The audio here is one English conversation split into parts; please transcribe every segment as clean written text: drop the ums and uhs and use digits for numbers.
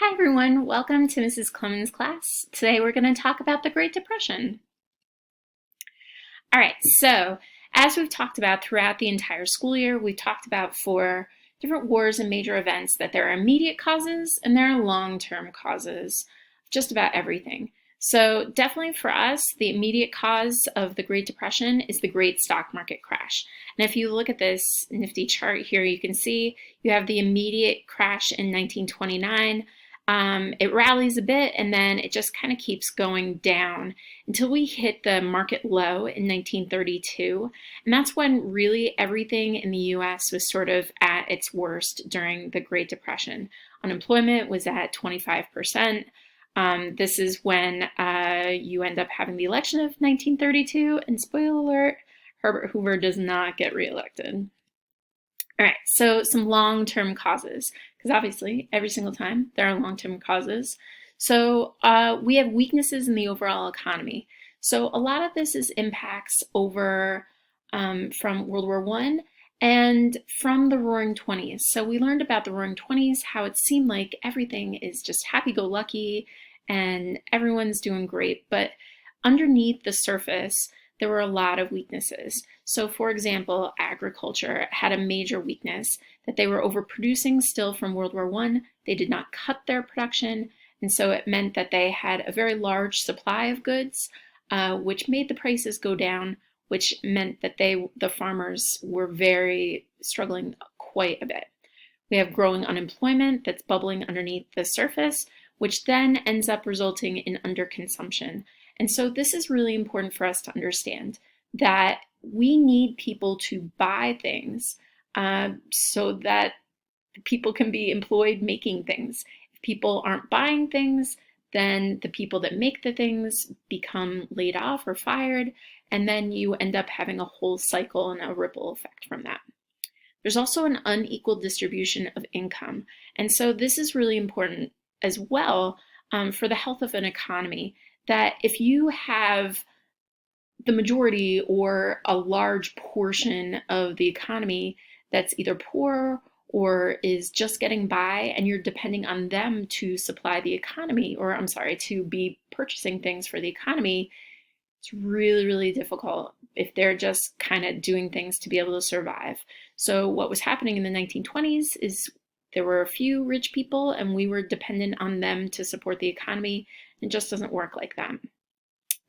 Hi everyone, welcome to Mrs. Clemens' class. Today we're going to talk about the Great Depression. All right, so as we've talked about throughout the entire school year, we've talked about for different wars and major events that there are immediate causes and there are long-term causes, just about everything. So definitely for us, the immediate cause of the Great Depression is the great stock market crash. And if you look at this nifty chart here, you can see you have the immediate crash in 1929. It rallies a bit and then it just kind of keeps going down until we hit the market low in 1932. And that's when really everything in the US was sort of at its worst during the Great Depression. Unemployment was at 25%. This is when you end up having the election of 1932, and spoiler alert, Herbert Hoover does not get reelected. All right, so some long-term causes, because obviously every single time there are long-term causes. So we have weaknesses in the overall economy. So a lot of this is impacts over from World War I and from the Roaring Twenties. So we learned about the Roaring Twenties, how it seemed like everything is just happy-go-lucky and everyone's doing great. But underneath the surface, there were a lot of weaknesses. So for example, agriculture had a major weakness that they were overproducing still from World War I. They did not cut their production, and so it meant that they had a very large supply of goods, which made the prices go down, which meant that the farmers were very struggling quite a bit. We have growing unemployment that's bubbling underneath the surface, which then ends up resulting in underconsumption. And so this is really important for us to understand that we need people to buy things so that people can be employed making things. If people aren't buying things, then the people that make the things become laid off or fired, and then you end up having a whole cycle and a ripple effect from that. There's also an unequal distribution of income. And so this is really important as well for the health of an economy, that if you have the majority or a large portion of the economy that's either poor or is just getting by and you're depending on them to supply the economy, or I'm sorry, to be purchasing things for the economy, it's really, really difficult if they're just kind of doing things to be able to survive. So what was happening in the 1920s is there were a few rich people and we were dependent on them to support the economy. It just doesn't work like that.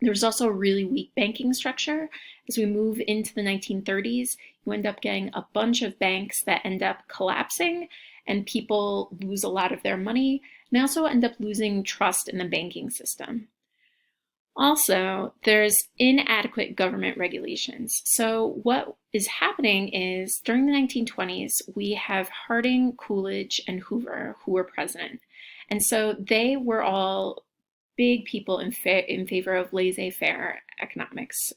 There's also a really weak banking structure. As we move into the 1930s, you end up getting a bunch of banks that end up collapsing and people lose a lot of their money. And they also end up losing trust in the banking system. Also, there's inadequate government regulations. So what is happening is during the 1920s, we have Harding, Coolidge, and Hoover who were president. And so they were all big people in favor of laissez-faire economics,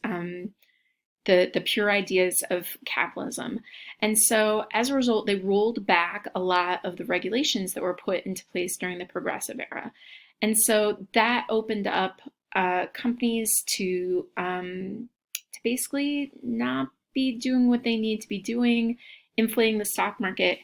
the pure ideas of capitalism. And so as a result, they rolled back a lot of the regulations that were put into place during the Progressive era. And so that opened up companies to basically not be doing what they need to be doing, inflating the stock market.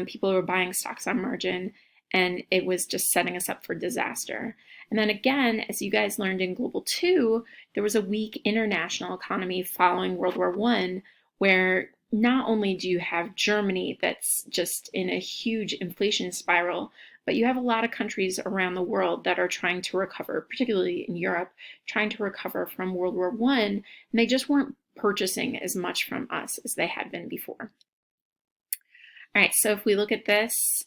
People were buying stocks on margin, and it was just setting us up for disaster. And then again, as you guys learned in Global 2, there was a weak international economy following World War I, where not only do you have Germany that's just in a huge inflation spiral, but you have a lot of countries around the world that are trying to recover, particularly in Europe, trying to recover from World War I, and they just weren't purchasing as much from us as they had been before. All right, so if we look at this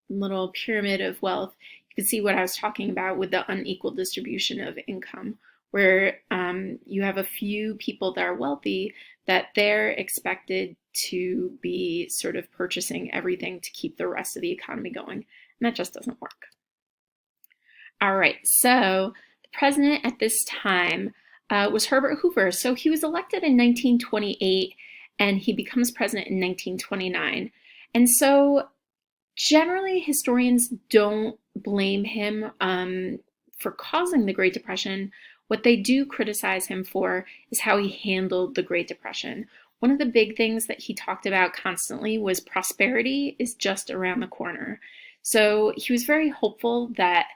little pyramid of wealth, you can see what I was talking about with the unequal distribution of income, where you have a few people that are wealthy that they're expected to be sort of purchasing everything to keep the rest of the economy going. And that just doesn't work. All right, so the president at this time was Herbert Hoover. So he was elected in 1928 and he becomes president in 1929. And so generally historians don't blame him for causing the Great Depression. What they do criticize him for is how he handled the Great Depression. One of the big things that he talked about constantly was prosperity is just around the corner. So he was very hopeful that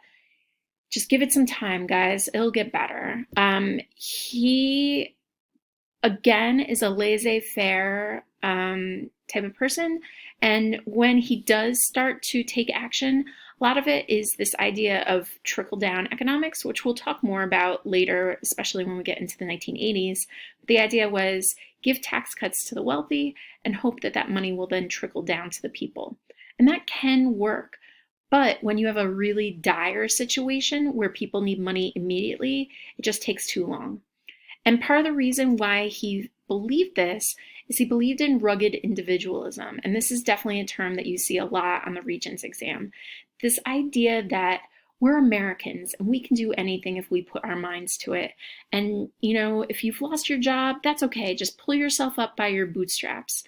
just give it some time, guys, it'll get better. He again is a laissez-faire type of person, and when he does start to take action, a lot of it is this idea of trickle-down economics, which we'll talk more about later, especially when we get into the 1980s. The idea was give tax cuts to the wealthy and hope that that money will then trickle down to the people. And that can work. But when you have a really dire situation where people need money immediately, it just takes too long. And part of the reason why he believed this is he believed in rugged individualism. And this is definitely a term that you see a lot on the Regents exam. This idea that we're Americans and we can do anything if we put our minds to it. And, if you've lost your job, that's okay. Just pull yourself up by your bootstraps.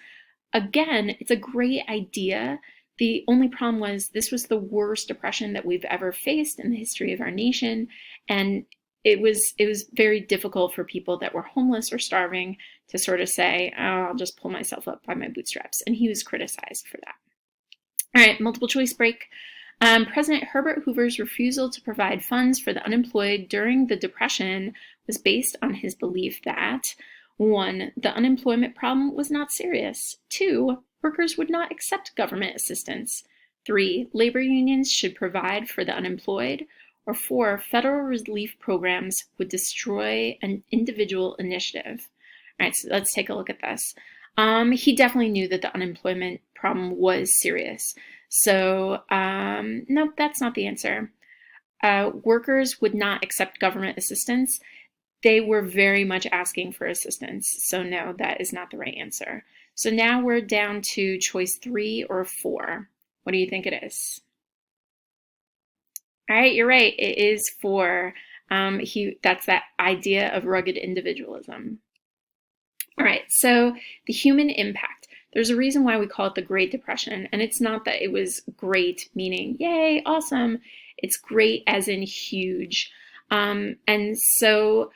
Again, it's a great idea. The only problem was this was the worst depression that we've ever faced in the history of our nation. And it was very difficult for people that were homeless or starving to sort of say, oh, I'll just pull myself up by my bootstraps. And he was criticized for that. All right, multiple choice break. President Herbert Hoover's refusal to provide funds for the unemployed during the Depression was based on his belief that 1. The unemployment problem was not serious. 2. Workers would not accept government assistance. 3. Labor unions should provide for the unemployed. Or 4. Federal relief programs would destroy an individual initiative. All right, so let's take a look at this. He definitely knew that the unemployment problem was serious. So, nope, that's not the answer. Workers would not accept government assistance. They were very much asking for assistance. So no, that is not the right answer. So now we're down to choice 3 or 4. What do you think it is? All right, you're right. It is 4. That's that idea of rugged individualism. All right, so the human impact. There's a reason why we call it the Great Depression, and it's not that it was great, meaning, yay, awesome. It's great as in huge. And so,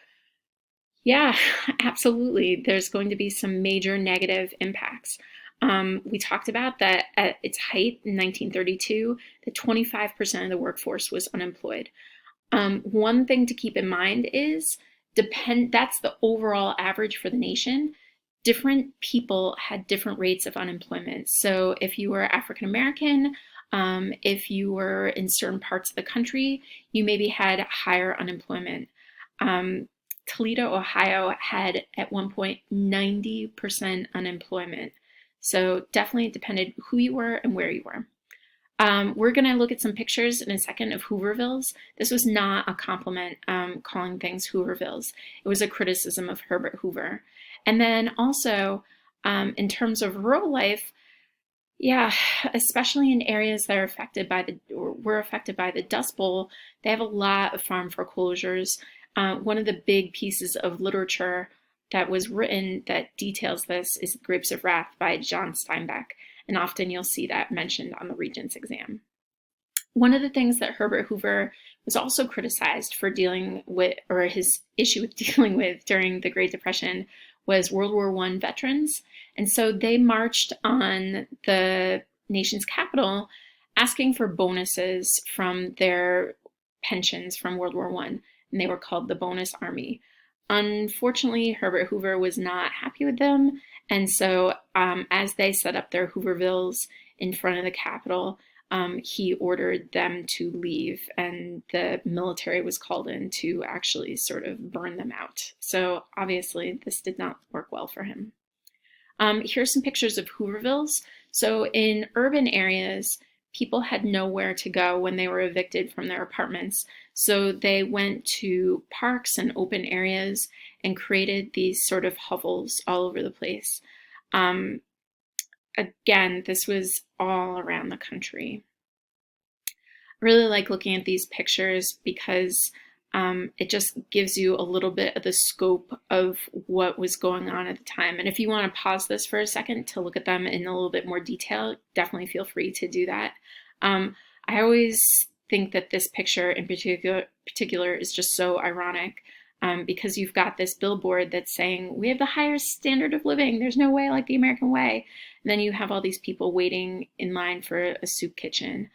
yeah, absolutely, there's going to be some major negative impacts. We talked about that at its height in 1932, that 25% of the workforce was unemployed. One thing to keep in mind is that's the overall average for the nation. Different people had different rates of unemployment. So if you were African American, if you were in certain parts of the country, you maybe had higher unemployment. Toledo, Ohio had at one point 90% unemployment. So definitely it depended who you were and where you were. We're going to look at some pictures in a second of Hoovervilles. This was not a compliment calling things Hoovervilles. It was a criticism of Herbert Hoover. And then also, in terms of rural life, yeah, especially in areas that were affected by the Dust Bowl, they have a lot of farm foreclosures. One of the big pieces of literature that was written that details this is Grapes of Wrath by John Steinbeck. And often you'll see that mentioned on the Regents exam. One of the things that Herbert Hoover was also criticized for dealing with, or his issue with dealing with during the Great Depression, was World War I veterans. And so they marched on the nation's capital asking for bonuses from their pensions from World War I, and they were called the Bonus Army. Unfortunately, Herbert Hoover was not happy with them, and so as they set up their Hoovervilles in front of the Capitol, he ordered them to leave, and the military was called in to actually sort of burn them out. So obviously this did not work well for him. Here's some pictures of Hoovervilles. So in urban areas, people had nowhere to go when they were evicted from their apartments. So they went to parks and open areas and created these sort of hovels all over the place. Again, this was all around the country. I really like looking at these pictures because it just gives you a little bit of the scope of what was going on at the time. And if you want to pause this for a second to look at them in a little bit more detail, definitely feel free to do that. I always think that this picture in particular is just so ironic because you've got this billboard that's saying, we have the highest standard of living, there's no way like the American way. And then you have all these people waiting in line for a soup kitchen.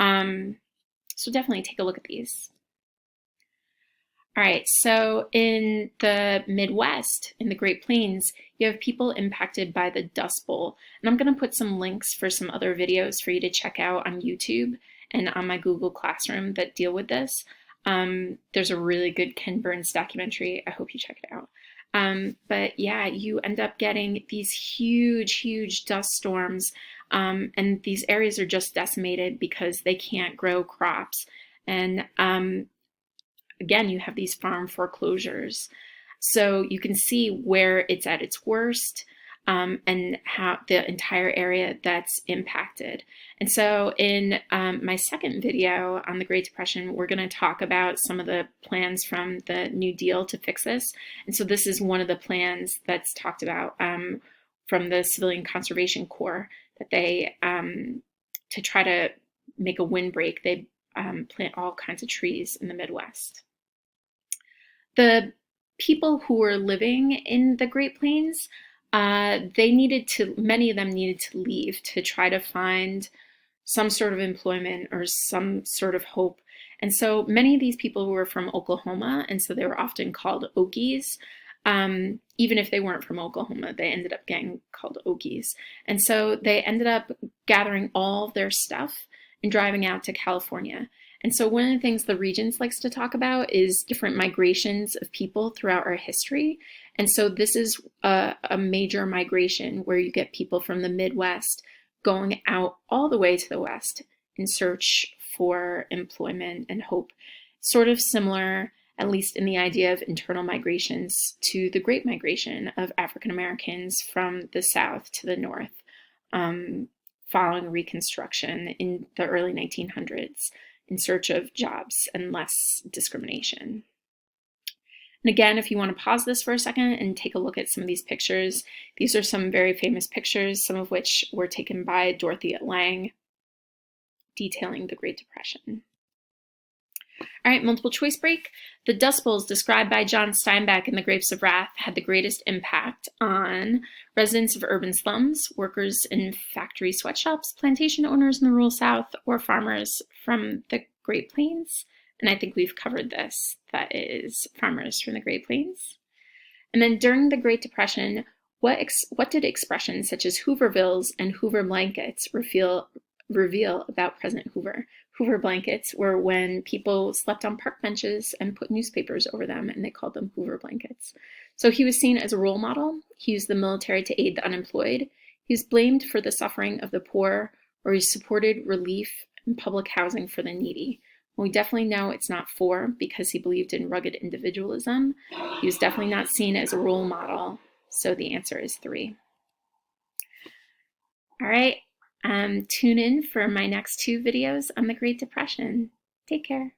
So definitely take a look at these. All right, so in the Midwest, in the Great Plains, you have people impacted by the Dust Bowl. And I'm going to put some links for some other videos for you to check out on YouTube and on my Google Classroom that deal with this. There's a really good Ken Burns documentary. I hope you check it out. But yeah, you end up getting these huge, huge dust storms, and these areas are just decimated because they can't grow crops. And again, you have these farm foreclosures. So you can see where it's at its worst, and how the entire area that's impacted. And so in my second video on the Great Depression, we're going to talk about some of the plans from the New Deal to fix this. And so this is one of the plans that's talked about from the Civilian Conservation Corps, that they, to try to make a windbreak, they plant all kinds of trees in the Midwest. The people who were living in the Great Plains, many of them needed to leave to try to find some sort of employment or some sort of hope. And so many of these people were from Oklahoma, and so they were often called Okies. Even if they weren't from Oklahoma, they ended up getting called Okies. And so they ended up gathering all their stuff and driving out to California. And so one of the things the Regents likes to talk about is different migrations of people throughout our history. And so this is a major migration where you get people from the Midwest going out all the way to the West in search for employment and hope. Sort of similar, at least in the idea of internal migrations, to the Great Migration of African Americans from the South to the North, following Reconstruction in the early 1900s. In search of jobs and less discrimination. And again, if you want to pause this for a second and take a look at some of these pictures, these are some very famous pictures, some of which were taken by Dorothea Lange, detailing the Great Depression. All right, multiple choice break. The Dust Bowls described by John Steinbeck in The Grapes of Wrath had the greatest impact on residents of urban slums, workers in factory sweatshops, plantation owners in the rural South, or farmers from the Great Plains. And I think we've covered this. That is farmers from the Great Plains. And then during the Great Depression, what did expressions such as Hoovervilles and Hoover blankets reveal about President Hoover? Hoover blankets were when people slept on park benches and put newspapers over them, and they called them Hoover blankets. So he was seen as a role model. He used the military to aid the unemployed. He was blamed for the suffering of the poor, or he supported relief and public housing for the needy. Well, we definitely know it's not for, because he believed in rugged individualism. He was definitely not seen as a role model. So the answer is 3. All right. Tune in for my next 2 videos on the Great Depression. Take care.